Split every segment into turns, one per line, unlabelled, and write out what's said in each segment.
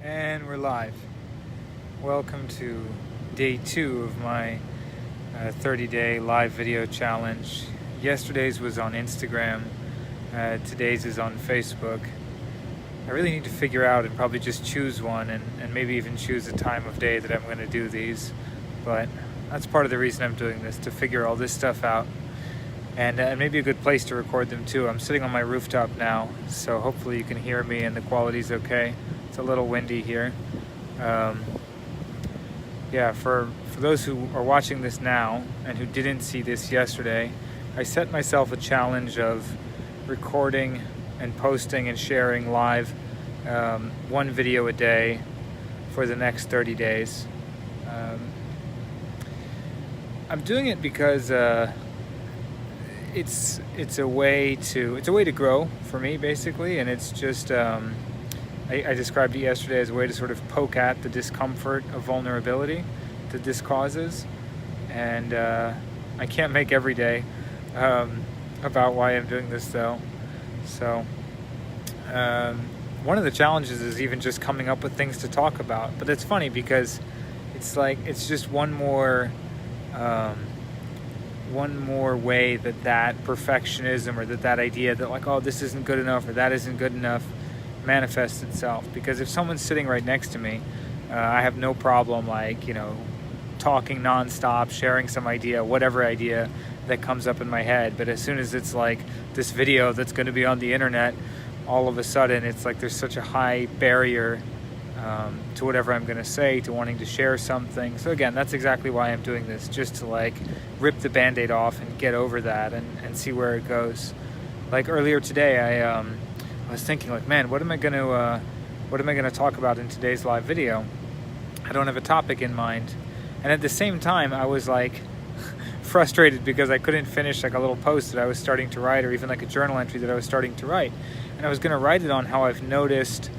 And we're live. Welcome to day 2 of my 30-day live video challenge. Yesterday's was on Instagram. Today's is on Facebook. I really need to figure out and probably just choose one and maybe even choose a time of day that I'm going to do these. But that's part of the reason I'm doing this, to figure all this stuff out. And maybe a good place to record them too. I'm sitting on my rooftop now, so hopefully you can hear me and the quality's okay. It's a little windy here. Yeah, for those who are watching this now and who didn't see this yesterday, I set myself a challenge of recording and posting and sharing live one video a day for the next 30 days. I'm doing it because it's a way to grow for me, basically, and it's just I described it yesterday as a way to sort of poke at the discomfort of vulnerability that this causes. And I can't make every day about why I'm doing this, though. So one of the challenges is even just coming up with things to talk about. But it's funny because it's just one more way that perfectionism or that idea that like, oh, this isn't good enough or that isn't good enough manifests itself. Because if someone's sitting right next to me, I have no problem talking nonstop, sharing some idea, whatever idea that comes up in my head. But as soon as it's like this video that's going to be on the internet, all of a sudden it's like there's such a high barrier to whatever I'm going to say, to wanting to share something. So again, that's exactly why I'm doing this, just to rip the band-aid off and get over that and see where it goes. Like earlier today, I was thinking man, what am I going to talk about in today's live video? I don't have a topic in mind. And at the same time, I was frustrated because I couldn't finish a little post that I was starting to write, or even a journal entry that I was starting to write. And I was going to write it on how I've noticed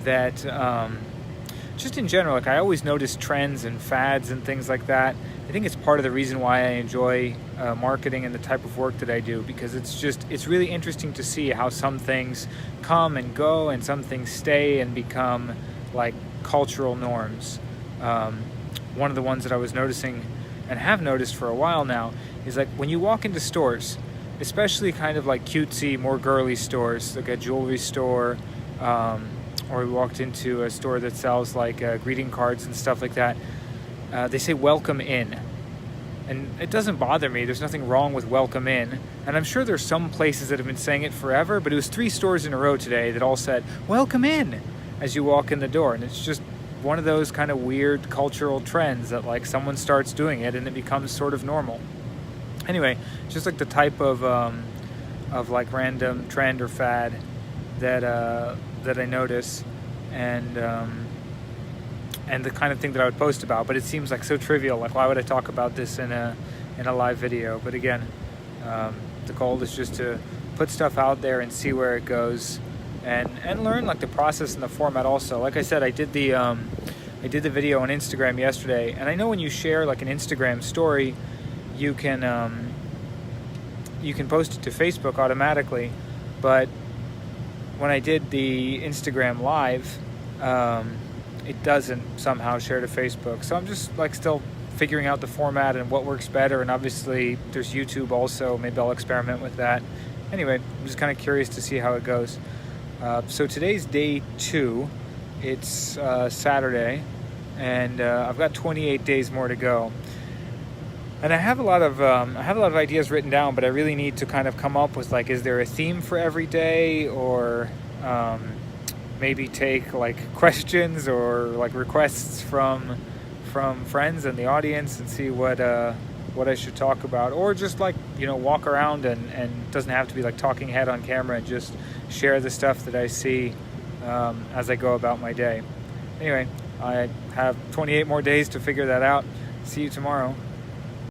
that just in general, I always notice trends and fads and things like that. I think it's part of the reason why I enjoy marketing and the type of work that I do, because it's really interesting to see how some things come and go and some things stay and become cultural norms. One of the ones that I was noticing and have noticed for a while now is when you walk into stores, especially kind of cutesy, more girly stores, like a jewelry store, or we walked into a store that sells greeting cards and stuff like that. They say welcome in, and it doesn't bother me. There's nothing wrong with welcome in, and I'm sure there's some places that have been saying it forever, but it was 3 stores in a row today that all said welcome in as you walk in the door. And it's just one of those kind of weird cultural trends that someone starts doing it and it becomes sort of normal. Anyway, just the type of random trend or fad that I notice, and the kind of thing that I would post about. But it seems so trivial. Why would I talk about this in a live video? But again, the goal is just to put stuff out there and see where it goes, and learn the process and the format also. Like I said, I did the video on Instagram yesterday, and I know when you share an Instagram story, you can post it to Facebook automatically, but when I did the Instagram live, it doesn't somehow share to Facebook. So I'm just still figuring out the format and what works better. And obviously there's YouTube also. Maybe I'll experiment with that. Anyway, I'm just kind of curious to see how it goes. So today's day 2. It's Saturday, and I've got 28 days more to go. And I have a lot of ideas written down, but I really need to kind of come up with is there a theme for every day, or maybe take questions or requests from friends in the audience and see what I should talk about, or just walk around and it doesn't have to be talking head on camera, and just share the stuff that I see as I go about my day. Anyway, I have 28 more days to figure that out. See you tomorrow.